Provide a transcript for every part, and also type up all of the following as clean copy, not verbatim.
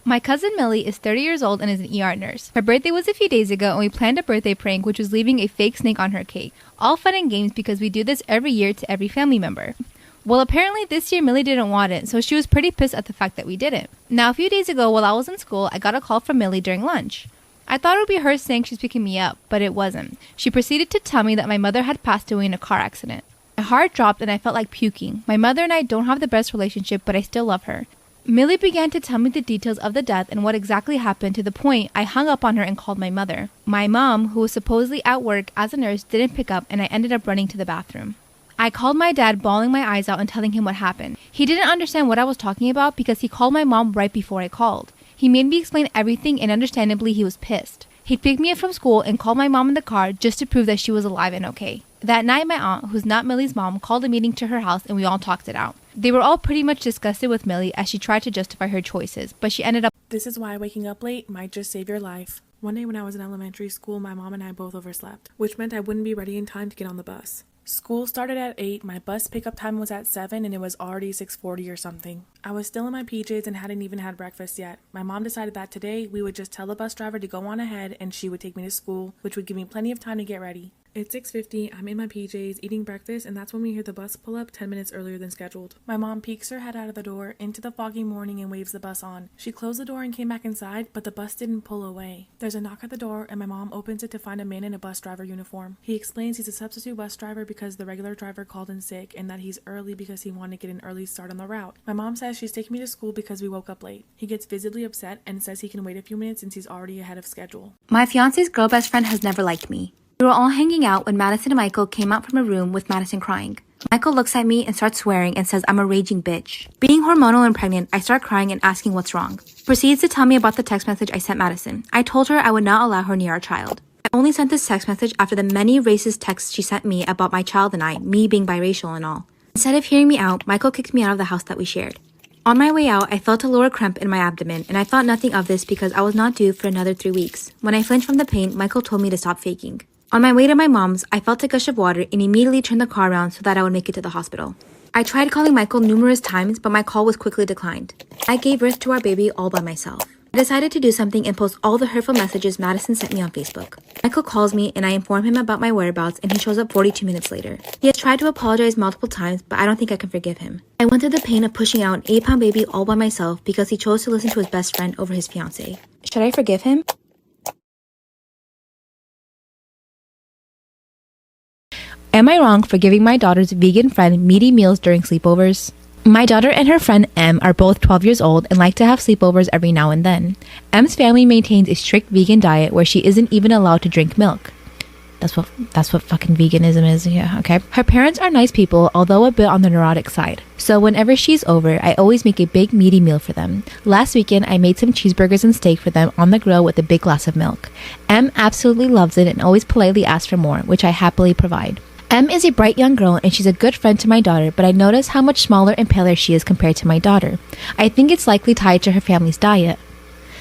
My cousin Millie is 30 years old and is an ER nurse. Her birthday was a few days ago and we planned a birthday prank, which was leaving a fake snake on her cake. All fun and games because we do this every year to every family member. Well, apparently this year Millie didn't want it, so she was pretty pissed at the fact that we didn't. Now, a few days ago while I was in school, I got a call from Millie during lunch. I thought it would be her saying she's picking me up, but it wasn't. She proceeded to tell me that my mother had passed away in a car accident. My heart dropped and I felt like puking. My mother and I don't have the best relationship, but I still love her. Millie began to tell me the details of the death and what exactly happened to the point I hung up on her and called my mother. My mom, who was supposedly at work as a nurse, didn't pick up and I ended up running to the bathroom. I called my dad, bawling my eyes out and telling him what happened. He didn't understand what I was talking about because he called my mom right before I called. He made me explain everything and understandably he was pissed. He picked me up from school and called my mom in the car just to prove that she was alive and okay. That night, my aunt, who's not Millie's mom, called a meeting to her house and we all talked it out. They were all pretty much disgusted with Millie as she tried to justify her choices, but she ended up... This is why waking up late might just save your life. One day when I was in elementary school, my mom and I both overslept, which meant I wouldn't be ready in time to get on the bus. School started at 8, my bus pickup time was at 7, and it was already 6:40 or something. I was still in my PJs and hadn't even had breakfast yet. My mom decided that today we would just tell the bus driver to go on ahead and she would take me to school, which would give me plenty of time to get ready. It's 6:50, I'm in my PJs eating breakfast, and that's when we hear the bus pull up 10 minutes earlier than scheduled. My mom peeks her head out of the door into the foggy morning and waves the bus on. She closed the door and came back inside, but the bus didn't pull away. There's a knock at the door and my mom opens it to find a man in a bus driver uniform. He explains he's a substitute bus driver because the regular driver called in sick and that he's early because he wanted to get an early start on the route. My mom says she's taking me to school because we woke up late. He gets visibly upset and says he can wait a few minutes since he's already ahead of schedule. My fiance's girl best friend has never liked me. We were all hanging out when Madison and Michael came out from a room with Madison crying. Michael looks at me and starts swearing and says I'm a raging bitch. Being hormonal and pregnant, I start crying and asking what's wrong. Proceeds to tell me about the text message I sent Madison. I told her I would not allow her near our child. I only sent this text message after the many racist texts she sent me about my child and I, me being biracial and all. Instead of hearing me out, Michael kicked me out of the house that we shared. On my way out, I felt a lower cramp in my abdomen, and I thought nothing of this because I was not due for another 3 weeks. When I flinched from the pain, Michael told me to stop faking. On my way to my mom's, I felt a gush of water and immediately turned the car around so that I would make it to the hospital. I tried calling Michael numerous times, but my call was quickly declined. I gave birth to our baby all by myself. I decided to do something and post all the hurtful messages Madison sent me on Facebook. Michael calls me and I inform him about my whereabouts and he shows up 42 minutes later. He has tried to apologize multiple times, but I don't think I can forgive him. I went through the pain of pushing out an 8-pound baby all by myself because he chose to listen to his best friend over his fiancé. Should I forgive him? Am I wrong for giving my daughter's vegan friend meaty meals during sleepovers? My daughter and her friend Em are both 12 years old and like to have sleepovers every now and then. Em's family maintains a strict vegan diet where she isn't even allowed to drink milk. That's what fucking veganism is, yeah, okay. Her parents are nice people, although a bit on the neurotic side. So whenever she's over, I always make a big meaty meal for them. Last weekend, I made some cheeseburgers and steak for them on the grill with a big glass of milk. Em absolutely loves it and always politely asks for more, which I happily provide. Em is a bright young girl and she's a good friend to my daughter, but I notice how much smaller and paler she is compared to my daughter. I think it's likely tied to her family's diet.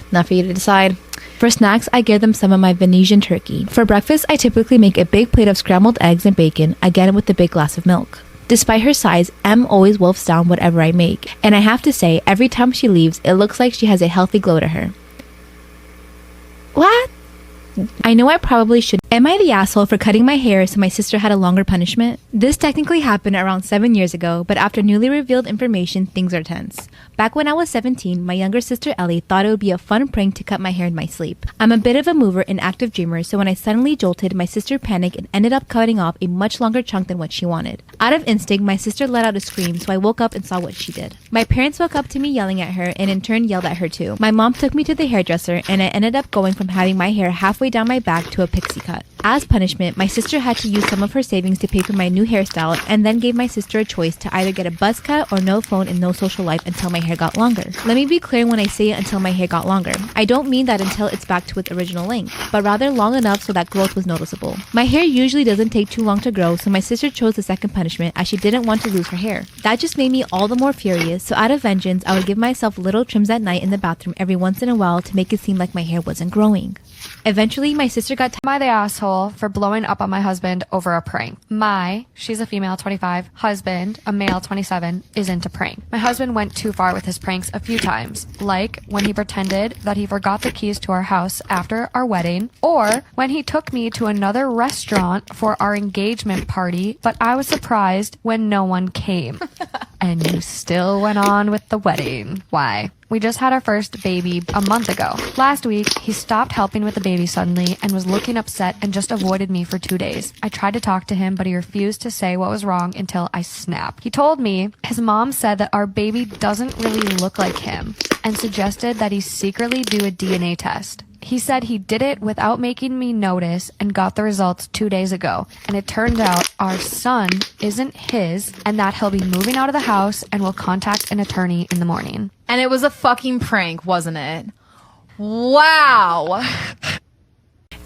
Not for you to decide. For snacks, I give them some of my Venetian turkey. For breakfast, I typically make a big plate of scrambled eggs and bacon, again with a big glass of milk. Despite her size, Em always wolfs down whatever I make, and I have to say, every time she leaves, it looks like she has a healthy glow to her. What? I know I probably should. Am I the asshole for cutting my hair so my sister had a longer punishment? This technically happened around 7 years ago, but after newly revealed information, things are tense. Back when I was 17, my younger sister Ellie thought it would be a fun prank to cut my hair in my sleep. I'm a bit of a mover and active dreamer, so when I suddenly jolted, my sister panicked and ended up cutting off a much longer chunk than what she wanted. Out of instinct, my sister let out a scream, so I woke up and saw what she did. My parents woke up to me yelling at her and in turn yelled at her too. My mom took me to the hairdresser and I ended up going from having my hair halfway down my back to a pixie cut. As punishment, my sister had to use some of her savings to pay for my new hairstyle and then gave my sister a choice to either get a buzz cut or no phone and no social life until my hair got longer. Let me be clear when I say it until my hair got longer. I don't mean that until it's back to its original length, but rather long enough so that growth was noticeable. My hair usually doesn't take too long to grow, so my sister chose the second punishment as she didn't want to lose her hair. That just made me all the more furious, so out of vengeance, I would give myself little trims at night in the bathroom every once in a while to make it seem like my hair wasn't growing. Eventually, my sister got Am I the asshole for blowing up on my husband over a prank? She's a female 25, husband, a male 27, is into prank. My husband went too far with his pranks a few times, like when he pretended that he forgot the keys to our house after our wedding, or when he took me to another restaurant for our engagement party, but I was surprised when no one came. And you still went on with the wedding. Why? We just had our first baby a month ago. Last week, he stopped helping with the baby suddenly and was looking upset and just avoided me for 2 days. I tried to talk to him, but he refused to say what was wrong until I snapped. He told me his mom said that our baby doesn't really look like him and suggested that he secretly do a DNA test. He said he did it without making me notice and got the results 2 days ago. And it turned out our son isn't his and that he'll be moving out of the house and will contact an attorney in the morning. And it was a fucking prank, wasn't it? Wow.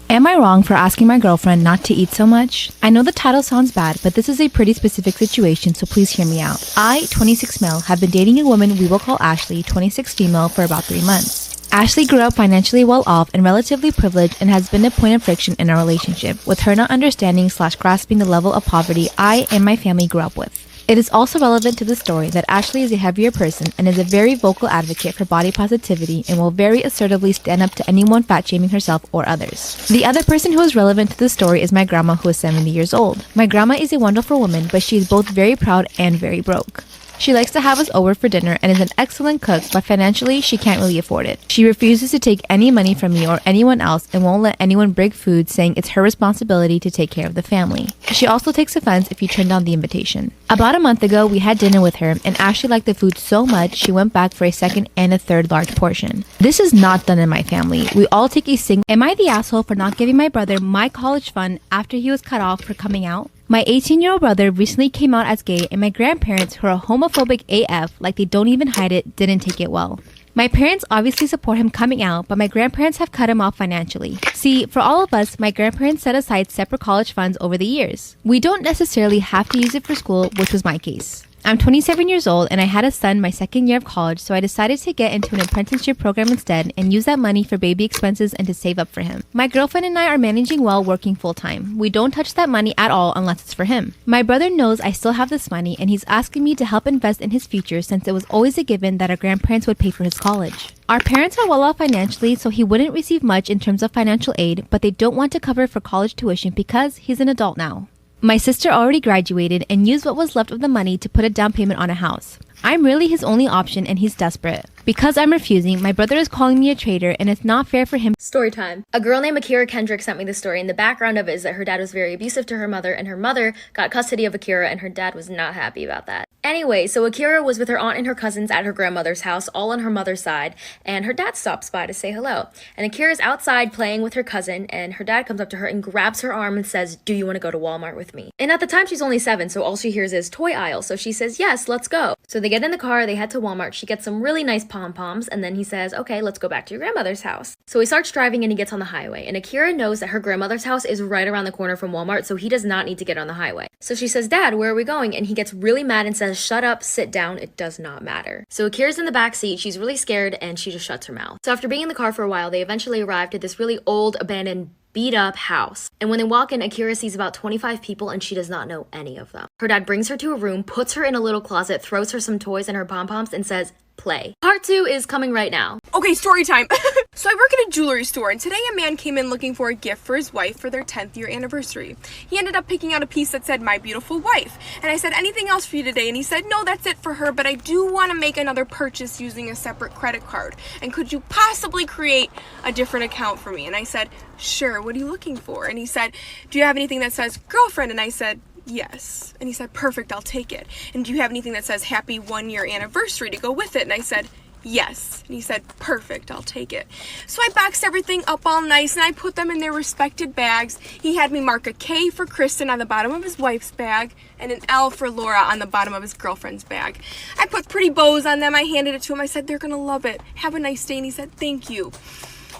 Am I wrong for asking my girlfriend not to eat so much? I know the title sounds bad, but this is a pretty specific situation, so please hear me out. I, 26 male, have been dating a woman we will call Ashley, 26 female, for about 3 months. Ashley grew up financially well off and relatively privileged and has been a point of friction in our relationship, with her not understanding/grasping the level of poverty I and my family grew up with. It is also relevant to the story that Ashley is a heavier person and is a very vocal advocate for body positivity and will very assertively stand up to anyone fat-shaming herself or others. The other person who is relevant to the story is my grandma, who is 70 years old. My grandma is a wonderful woman, but she is both very proud and very broke. She likes to have us over for dinner and is an excellent cook, but financially, she can't really afford it. She refuses to take any money from me or anyone else and won't let anyone bring food, saying it's her responsibility to take care of the family. She also takes offense if you turn down the invitation. About a month ago, we had dinner with her, and Ashley liked the food so much, she went back for a second and a third large portion. This is not done in my family. We all take a single. Am I the asshole for not giving my brother my college fund after he was cut off for coming out? My 18-year-old brother recently came out as gay, and my grandparents, who are homophobic AF, like they don't even hide it, didn't take it well. My parents obviously support him coming out, but my grandparents have cut him off financially. See, for all of us, my grandparents set aside separate college funds over the years. We don't necessarily have to use it for school, which was my case. I'm 27 years old and I had a son my second year of college, so I decided to get into an apprenticeship program instead and use that money for baby expenses and to save up for him. My girlfriend and I are managing well, working full-time. We don't touch that money at all unless it's for him. My brother knows I still have this money and he's asking me to help invest in his future since it was always a given that our grandparents would pay for his college. Our parents are well off financially, so he wouldn't receive much in terms of financial aid, but they don't want to cover for college tuition because he's an adult now. My sister already graduated and used what was left of the money to put a down payment on a house. I'm really his only option and he's desperate. Because I'm refusing, my brother is calling me a traitor and it's not fair for him. Storytime. A girl named Akira Kendrick sent me this story, and the background of it is that her dad was very abusive to her mother, and her mother got custody of Akira, and her dad was not happy about that. Anyway, so Akira was with her aunt and her cousins at her grandmother's house, all on her mother's side, and her dad stops by to say hello. And Akira's outside playing with her cousin, and her dad comes up to her and grabs her arm and says, "Do you want to go to Walmart with me?" And at the time, she's only 7, so all she hears is toy aisle, so she says, "Yes, let's go." So they get in the car, they head to Walmart, she gets some really nice pom-poms, and then he says, "Okay, let's go back to your grandmother's house." So he starts driving and he gets on the highway, and Akira knows that her grandmother's house is right around the corner from Walmart, so he does not need to get on the highway. So she says, "Dad, where are we going?" And he gets really mad and says, "Shut up, sit down, it does not matter." So Akira's in the back seat, she's really scared, and she just shuts her mouth. So after being in the car for a while, they eventually arrived at this really old, abandoned, beat up house. And when they walk in, Akira sees about 25 people and she does not know any of them. Her dad brings her to a room, puts her in a little closet, throws her some toys and her pom-poms and says, "Play." Part 2 is coming right now. Okay, story time. So I work at a jewelry store, and today a man came in looking for a gift for his wife for their 10th year anniversary. He ended up picking out a piece that said, "My beautiful wife." And I said, "Anything else for you today?" And he said, "No, that's it for her, but I do want to make another purchase using a separate credit card. And could you possibly create a different account for me?" And I said, "Sure, what are you looking for?" And he said, "Do you have anything that says girlfriend?" And I said, "Yes." And he said, "Perfect, I'll take it. And do you have anything that says happy 1-year anniversary to go with it?" And I said, "Yes." And he said, "Perfect, I'll take it." So I boxed everything up all nice and I put them in their respected bags. He had me mark a K for Kristen on the bottom of his wife's bag and an L for Laura on the bottom of his girlfriend's bag. I put pretty bows on them. I handed it to him. I said, "They're gonna love it. Have a nice day." And he said, "Thank you."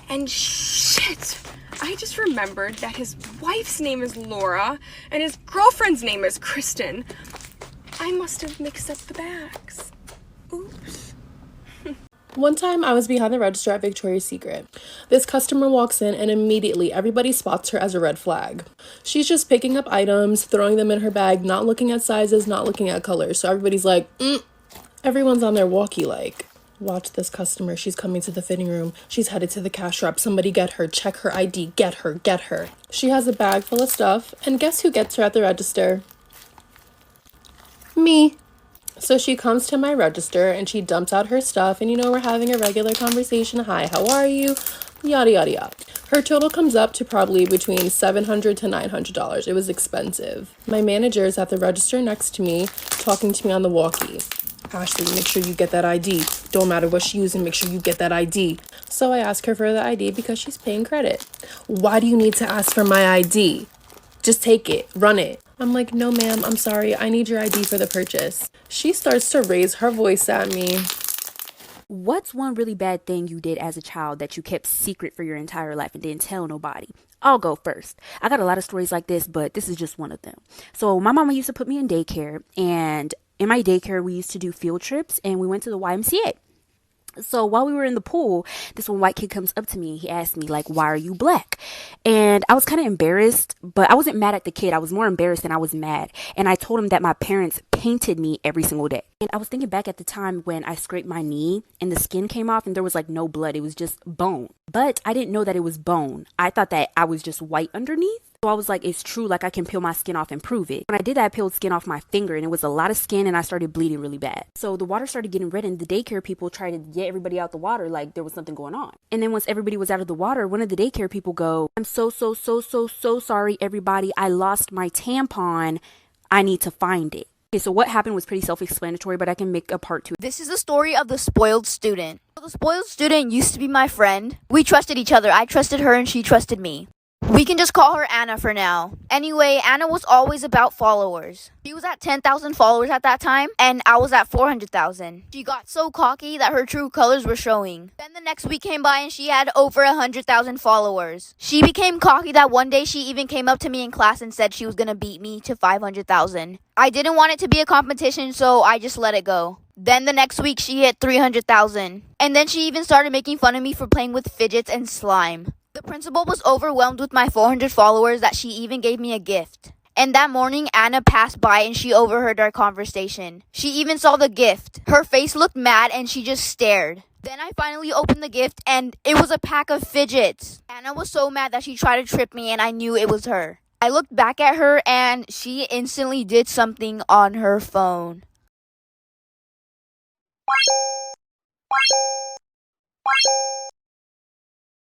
And shit, I just remembered that his wife's name is Laura and his girlfriend's name is Kristen. I must have mixed up the bags. Oops. One time I was behind the register at Victoria's Secret. This customer walks in and immediately everybody spots her as a red flag. She's just picking up items, throwing them in her bag, not looking at sizes, not looking at colors. So everybody's like, everyone's on their walkie like, watch this customer. She's coming to the fitting room. She's headed to the cash wrap. Somebody get her. Check her ID. Get her. Get her. She has a bag full of stuff. And guess who gets her at the register? Me. So she comes to my register and she dumps out her stuff, and we're having a regular conversation. Hi, how are you? Yada, yada, yada. Her total comes up to probably between $700 to $900. It was expensive. My manager is at the register next to me, talking to me on the walkie. Ashley, make sure you get that ID. Don't matter what she's using, make sure you get that ID. So I ask her for the ID because she's paying credit. Why do you need to ask for my ID? Just take it, run it. I'm like, no, ma'am, I'm sorry. I need your ID for the purchase. She starts to raise her voice at me. What's one really bad thing you did as a child that you kept secret for your entire life and didn't tell nobody? I'll go first. I got a lot of stories like this, but this is just one of them. So my mama used to put me in daycare, and in my daycare, we used to do field trips, and we went to the YMCA. So while we were in the pool, this one white kid comes up to me. He asked me, like, why are you black? And I was kind of embarrassed, but I wasn't mad at the kid. I was more embarrassed than I was mad. And I told him that my parents painted me every single day. And I was thinking back at the time when I scraped my knee and the skin came off and there was like no blood. It was just bone. But I didn't know that it was bone. I thought that I was just white underneath. So I was like, it's true, like I can peel my skin off and prove it. When I did that, I peeled skin off my finger and it was a lot of skin and I started bleeding really bad. So the water started getting red and the daycare people tried to get everybody out the water like there was something going on. And then once everybody was out of the water, one of the daycare people go, I'm so sorry, everybody. I lost my tampon. I need to find it. Okay, so what happened was pretty self-explanatory, but I can make a part 2. This is the story of the spoiled student. The spoiled student used to be my friend. We trusted each other. I trusted her and she trusted me. We can just call her Anna for now. Anyway, Anna was always about followers. She was at 10,000 followers at that time, and I was at 400,000. She got so cocky that her true colors were showing. Then the next week came by and she had over 100,000 followers. She became cocky that one day she even came up to me in class and said she was gonna beat me to 500,000. I didn't want it to be a competition, so I just let it go. Then the next week she hit 300,000. And then she even started making fun of me for playing with fidgets and slime. The principal was overwhelmed with my 400 followers that she even gave me a gift. And that morning, Anna passed by and she overheard our conversation. She even saw the gift. Her face looked mad and she just stared. Then I finally opened the gift and it was a pack of fidgets. Anna was so mad that she tried to trip me and I knew it was her. I looked back at her and she instantly did something on her phone.